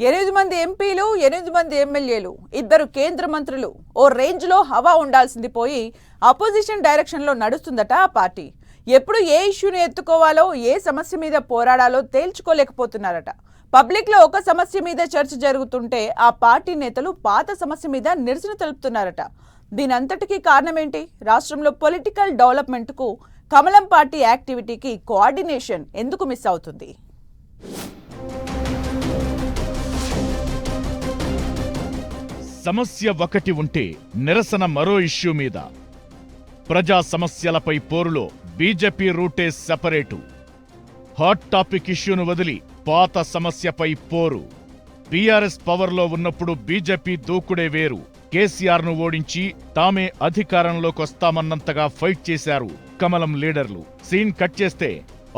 8 మంది ఎంపీలు 8 మంది ఎమ్మెల్యేలు 2 కేంద్ర మంత్రులు ఓ రేంజ్లో హవా ఉండాల్సింది పోయి అపోజిషన్ డైరెక్షన్లో నడుస్తుందట ఆ పార్టీ. ఎప్పుడు ఏ ఇష్యూని ఎత్తుకోవాలో ఏ సమస్య మీద పోరాడాలో తేల్చుకోలేకపోతున్నారట. పబ్లిక్లో ఒక సమస్య మీద చర్చ జరుగుతుంటే ఆ పార్టీ నేతలు పాత సమస్య మీద నిరసన తెలుపుతున్నారట. దీనంతటికీ కారణమేంటి? రాష్ట్రంలో పొలిటికల్ డెవలప్మెంట్కు కమలం పార్టీ యాక్టివిటీకి కోఆర్డినేషన్ ఎందుకు మిస్ అవుతుంది? సమస్య ఒకటి ఉంటే నిరసన మరో ఇష్యూ మీద. ప్రజా సమస్యలపై పోరులో బీజేపీ రూటే సెపరేటు. హాట్ టాపిక్ ఇష్యూను వదిలి పాత సమస్యపై పోరు. బీఆర్ఎస్ పవర్లో ఉన్నప్పుడు బీజేపీ దూకుడే వేరు. కేసీఆర్ను ఓడించి తామే అధికారంలోకొస్తామన్నంతగా ఫైట్ చేశారు కమలం లీడర్లు. సీన్ కట్ చేస్తే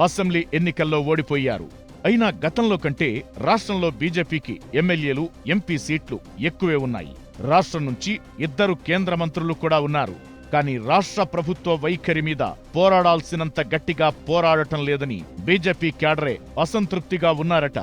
అసెంబ్లీ ఎన్నికల్లో ఓడిపోయారు. అయినా గతంలో కంటే రాష్ట్రంలో బీజేపీకి ఎమ్మెల్యేలు, ఎంపీ సీట్లు ఎక్కువే ఉన్నాయి. రాష్ట్రం నుంచి 2 కేంద్ర మంత్రులు కూడా ఉన్నారు. కానీ రాష్ట్ర ప్రభుత్వ వైఖరి మీద పోరాడాల్సినంత గట్టిగా పోరాడటం లేదని బీజేపీ క్యాడరే అసంతృప్తిగా ఉన్నారట.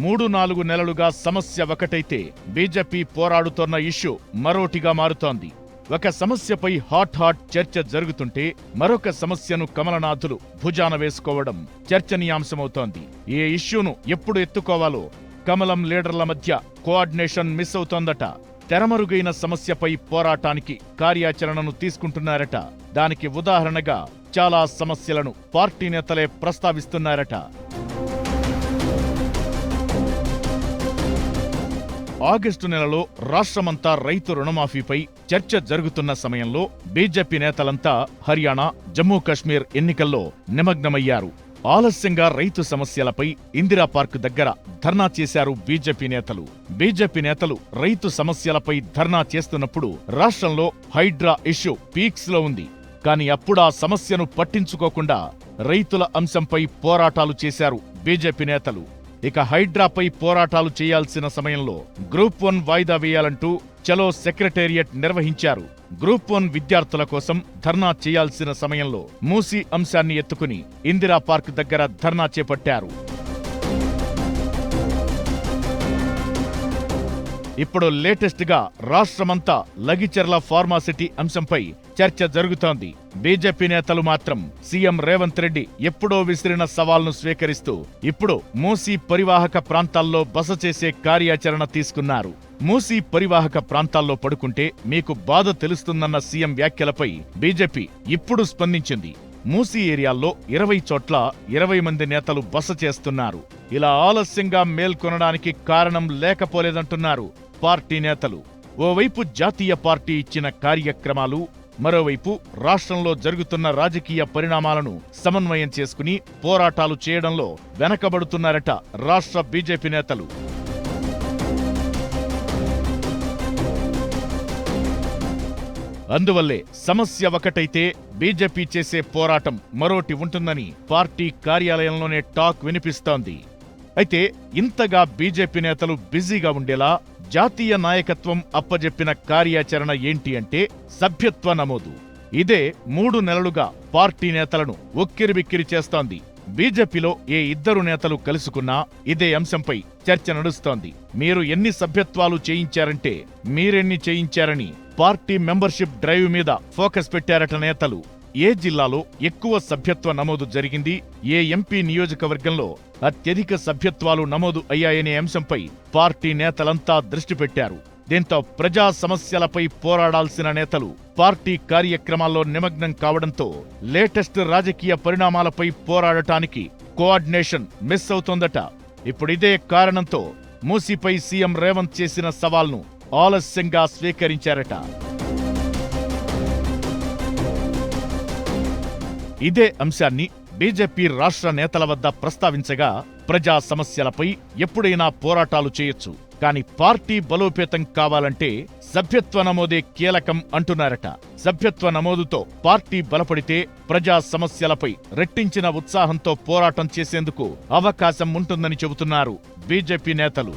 3-4 నెలలుగా సమస్య ఒకటైతే బీజేపీ పోరాడుతోన్న ఇష్యూ మరోటిగా మారుతోంది. ఒక సమస్యపై హాట్ చర్చ జరుగుతుంటే మరొక సమస్యను కమలనాథులు భుజాన వేసుకోవడం చర్చనీయాంశమవుతోంది. ఏ ఇష్యూను ఎప్పుడు ఎత్తుకోవాలో కమలం లీడర్ల మధ్య కోఆర్డినేషన్ మిస్ అవుతోందట. తెరమరుగైన సమస్యపై పోరాటానికి కార్యాచరణను తీసుకుంటున్నారట. దానికి ఉదాహరణగా చాలా సమస్యలను పార్టీ నేతలే ప్రస్తావిస్తున్నారట. ఆగస్టు నెలలో రాష్ట్రమంతా రైతు రుణమాఫీపై చర్చ జరుగుతున్న సమయంలో బీజేపీ నేతలంతా హర్యానా, జమ్మూ కశ్మీర్ ఎన్నికల్లో నిమగ్నమయ్యారు. ఆలస్యంగా రైతు సమస్యలపై ఇందిరా పార్క్ దగ్గర ధర్నా చేశారు బీజేపీ నేతలు. బీజేపీ నేతలు రైతు సమస్యలపై ధర్నా చేస్తున్నప్పుడు రాష్ట్రంలో హైడ్రా ఇష్యూ పీక్స్ లో ఉంది. కానీ అప్పుడా సమస్యను పట్టించుకోకుండా రైతుల అంశంపై పోరాటాలు చేశారు బీజేపీ నేతలు. ఇక హైడ్రాపై పోరాటాలు చేయాల్సిన సమయంలో గ్రూప్ 1 వాయిదా వేయాలంటూ చలో సెక్రటేరియట్ నిర్వహించారు. గ్రూప్ 1 విద్యార్థుల కోసం ధర్నా చేయాల్సిన సమయంలో మూసీ అంశాన్ని ఎత్తుకుని ఇందిరా పార్క్ దగ్గర ధర్నా చేపట్టారు. ఇప్పుడు లేటెస్ట్ గా రాష్ట్రమంతా లగిచెర్ల ఫార్మాసిటీ అంశంపై చర్చ జరుగుతోంది. బీజేపీ నేతలు మాత్రం సీఎం రేవంత్ రెడ్డి ఎప్పుడో విసిరిన సవాల్ను స్వీకరిస్తూ ఇప్పుడు మూసీ పరివాహక ప్రాంతాల్లో బస చేసే కార్యాచరణ తీసుకున్నారు. మూసీ పరివాహక ప్రాంతాల్లో పడుకుంటే మీకు బాధ తెలుస్తుందన్న సీఎం వ్యాఖ్యలపై బీజేపీ ఇప్పుడు స్పందించింది. మూసీ ఏరియాల్లో 20 చోట్ల 20 మంది నేతలు బస చేస్తున్నారు. ఇలా ఆలస్యంగా మేల్కొనడానికి కారణం లేకపోలేదంటున్నారు పార్టీ నేతలు. ఓవైపు జాతీయ పార్టీ ఇచ్చిన కార్యక్రమాలు, మరోవైపు రాష్ట్రంలో జరుగుతున్న రాజకీయ పరిణామాలను సమన్వయం చేసుకుని పోరాటాలు చేయడంలో వెనకబడుతున్నారట రాష్ట్ర బీజేపీ నేతలు. అందువల్లే సమస్య ఒకటైతే బీజేపీ చేసే పోరాటం మరోటి ఉంటుందని పార్టీ కార్యాలయంలోనే టాక్ వినిపిస్తోంది. అయితే ఇంతగా బీజేపీ నేతలు బిజీగా ఉండేలా జాతీయ నాయకత్వం అప్పజెప్పిన కార్యాచరణ ఏంటి అంటే సభ్యత్వ నమోదు. ఇదే 3 నెలలుగా పార్టీ నేతలను ఉక్కిరిబిక్కిరి చేస్తోంది. బీజేపీలో ఏ 2 నేతలు కలుసుకున్నా ఇదే అంశంపై చర్చ నడుస్తోంది. మీరు ఎన్ని సభ్యత్వాలు చేయించారంటే మీరెన్ని చేయించారని పార్టీ మెంబర్షిప్ డ్రైవ్ మీద ఫోకస్ పెట్టారట నేతలు. ఏ జిల్లాలో ఎక్కువ సభ్యత్వ నమోదు జరిగింది, ఏ ఎంపీ నియోజకవర్గంలో అత్యధిక సభ్యత్వాలు నమోదు అయ్యాయనే అంశంపై పార్టీ నేతలంతా దృష్టి పెట్టారు. దీంతో ప్రజా సమస్యలపై పోరాడాల్సిన నేతలు పార్టీ కార్యక్రమాల్లో నిమగ్నం కావడంతో లేటెస్ట్ రాజకీయ పరిణామాలపై పోరాడటానికి కోఆర్డినేషన్ మిస్ అవుతోందట. ఇప్పుడిదే కారణంతో మూసీపై సీఎం రేవంత్ చేసిన సవాల్ను ఆలస్యంగా స్వీకరించారట. ఇదే అంశాన్ని బీజేపీ రాష్ట్ర నేతల వద్ద ప్రస్తావించగా ప్రజా సమస్యలపై ఎప్పుడైనా పోరాటాలు చేయొచ్చు, కానీ పార్టీ బలోపేతం కావాలంటే సభ్యత్వ నమోదే కీలకం అంటున్నారట. సభ్యత్వ నమోదుతో పార్టీ బలపడితే ప్రజా సమస్యలపై రెట్టించిన ఉత్సాహంతో పోరాటం చేసేందుకు అవకాశం ఉంటుందని చెబుతున్నారు బీజేపీ నేతలు.